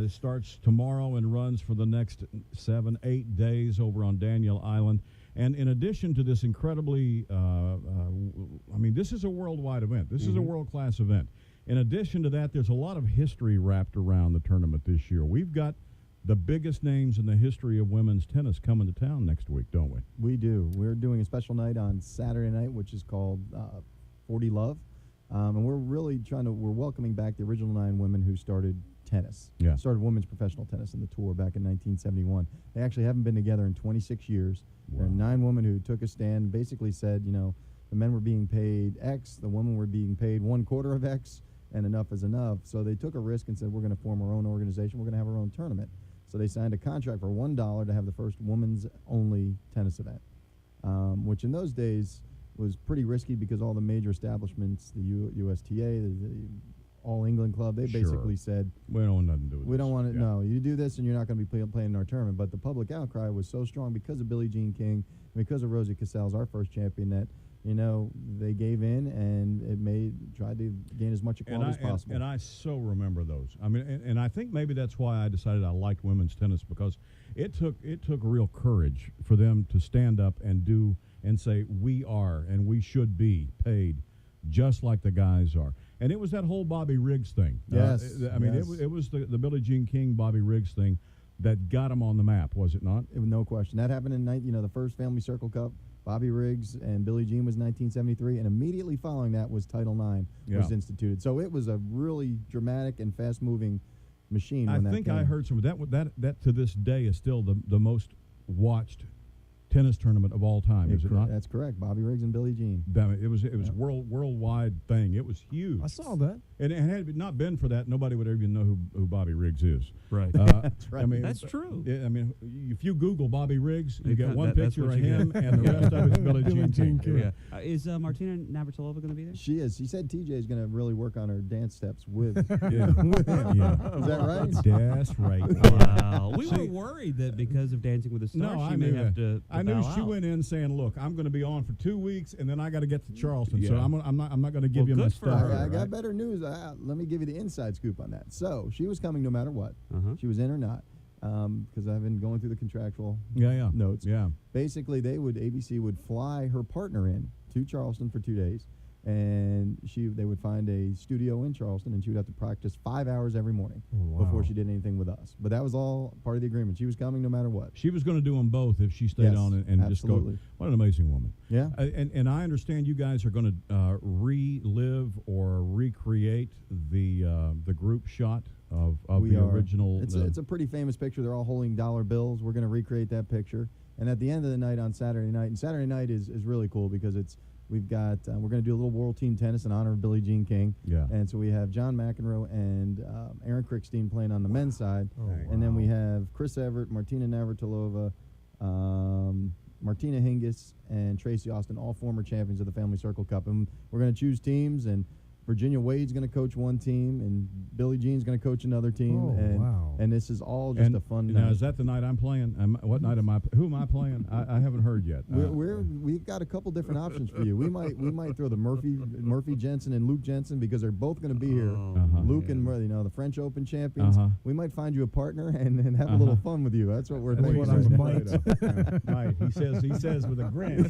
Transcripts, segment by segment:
It starts tomorrow and runs for the next 7-8 days over on Daniel Island. And in addition to this incredibly, this is a worldwide event. This is a world-class event. In addition to that, there's a lot of history wrapped around the tournament this year. We've got the biggest names in the history of women's tennis coming to town next week, don't we? We do. We're doing a special night on Saturday night, which is called 40 Love. And we're really we're welcoming back the original 9 women who started tennis. Yeah. Started women's professional tennis in the tour back in 1971. They actually haven't been together in 26 years. Wow. There are 9 women who took a stand and basically said, the men were being paid X, the women were being paid 1/4 of X, and enough is enough. So they took a risk and said, we're going to form our own organization. We're going to have our own tournament. So they signed a contract for $1 to have the first women's only tennis event, which in those days was pretty risky because all the major establishments, the USTA, the All England Club, they basically said, we don't want nothing to do with we this. don't want it. No, you do this and you're not going to be playing in our tournament. But the public outcry was so strong because of Billie Jean King, and because of Rosie Casals, our first champion, that they gave in and tried to gain as much equality as possible. And I so remember those. I mean, and I think maybe that's why I decided I liked women's tennis, because it took real courage for them to stand up and say we are and we should be paid just like the guys are. And it was that whole Bobby Riggs thing. Yes. It was the Billie Jean King, Bobby Riggs thing that got them on the map, was it not? No question. That happened in the first Family Circle Cup. Bobby Riggs and Billie Jean was 1973, and immediately following that was Title IX was instituted. So it was a really dramatic and fast-moving machine. I think I heard some of that to this day is still the most watched tennis tournament of all time, is it not? That's correct. Bobby Riggs and Billie Jean. Damn it! It was worldwide thing. It was huge. I saw that. And had it not been for that, nobody would even know who Bobby Riggs is. Right. That's right. I mean, That's true. I mean, if you Google Bobby Riggs, you get one that's picture what of you him, get. and the rest of it's Billie Jean King. Yeah. Is Martina Navratilova going to be there? She is. She said TJ is going to really work on her dance steps with Yeah. with him. Yeah. Is that right? That's right. Wow. We were worried that because of Dancing with the Stars, No, she I may knew have that. to I knew bow she out. went in saying, "Look, I'm going to be on for 2 weeks, and then I got to get to Charleston. So Yeah. I'm not going to give Well, you my good for stuff." her. I got better news. Let me give you the inside scoop on that. So she was coming no matter what. Uh-huh. She was in or not, because I've been going through the contractual Yeah. notes. Yeah. Basically, ABC would fly her partner in to Charleston for 2 days, and they would find a studio in Charleston, and she would have to practice 5 hours every morning before she did anything with us. But that was all part of the agreement. She was coming no matter what. She was going to do them both if she stayed Yes, on and just go. absolutely. What an amazing woman. Yeah. And I understand you guys are going to relive or recreate the group shot of the original. It's a pretty famous picture. They're all holding dollar bills. We're going to recreate that picture. And at the end of the night on Saturday night, and Saturday night is really cool because we're going to do a little World Team Tennis in honor of Billie Jean King. Yeah. And so we have John McEnroe and Aaron Krickstein playing on the men's side. And then we have Chris Evert, Martina Navratilova, Martina Hingis, and Tracy Austin, all former champions of the Family Circle Cup. And we're going to choose teams, and Virginia Wade's going to coach one team, and Billie Jean's going to coach another team. And this is all just a fun night. Now, is that the night I'm playing? What night am I? Who am I playing? I haven't heard yet. We've got a couple different options for you. We might throw the Murphy Jensen and Luke Jensen because they're both going to be here. Luke and the French Open champions. We might find you a partner and have a little fun with you. That's what we're thinking. Right. He says with a grin.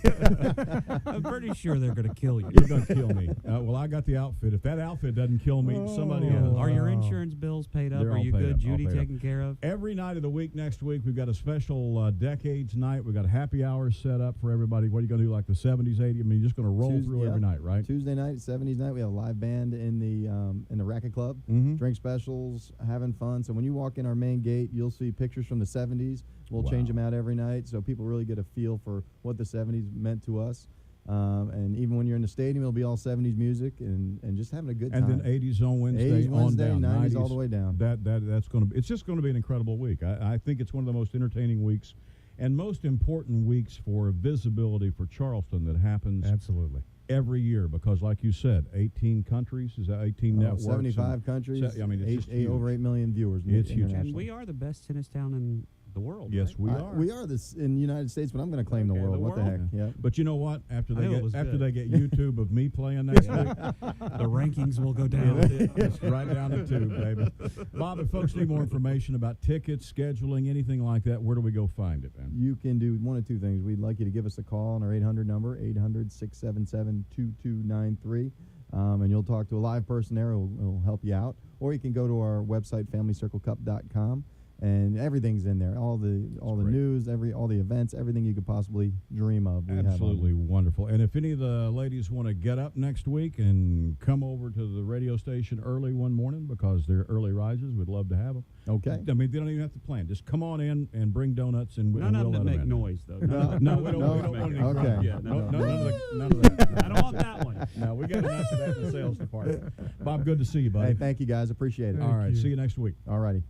I'm pretty sure they're going to kill you. You're going to kill me. Well, I got the outfit. If that outfit doesn't kill me, somebody else. Are your insurance bills paid up? They're Are all you paid good? up, Judy all paid up. taken care of? Every night of the week next week, we've got a special Decades night. We've got happy hours set up for everybody. What are you going to do, like the 70s, 80s? I mean, you're just going to roll through every night, right? Tuesday night, 70s night, we have a live band in the Racket Club. Drink specials, having fun. So when you walk in our main gate, you'll see pictures from the 70s. We'll change them out every night so people really get a feel for what the 70s meant to us. And even when you're in the stadium, it'll be all 70s music and just having a good time. And then 80s on Wednesday, 80s Wednesday, on down, 90s all the way down. That's going to be. It's just going to be an incredible week. I think it's one of the most entertaining weeks, and most important weeks for visibility for Charleston that happens Absolutely. every year. Because, like you said, 18 countries, is that 18 networks? 75 countries. I mean, it's just huge. over 8 million viewers. It's huge. And we are the best tennis town in the world. Yes, right? we are. We are this in the United States, but I'm going to claim the Okay, world. the What the heck? world. Yeah. But you know what? After I they knew it get was good. they get YouTube of me playing next week, The rankings will go down. it's right down the tube, baby. Bob, if folks need more information about tickets, scheduling, anything like that, where do we go find it, man? You can do one of two things. We'd like you to give us a call on our 800 number, 800-677-2293, and you'll talk to a live person there who'll help you out. Or you can go to our website, FamilyCircleCup.com, and everything's in there. All the great. news, all the events, everything you could possibly dream of. We have on Absolutely there. wonderful. And if any of the ladies want to get up next week and come over to the radio station early one morning because they're early risers, we'd love to have them. Okay. I mean, they don't even have to plan. Just come on in and bring donuts, and None we'll of them let that make in. noise, though. No, we don't, No. we don't want any Okay. crowd yet. No. None of that. I don't want that one. No, we got enough of that in the sales department. Bob, good to see you, buddy. Hey, thank you guys. Appreciate it. All right, see you next week. All righty.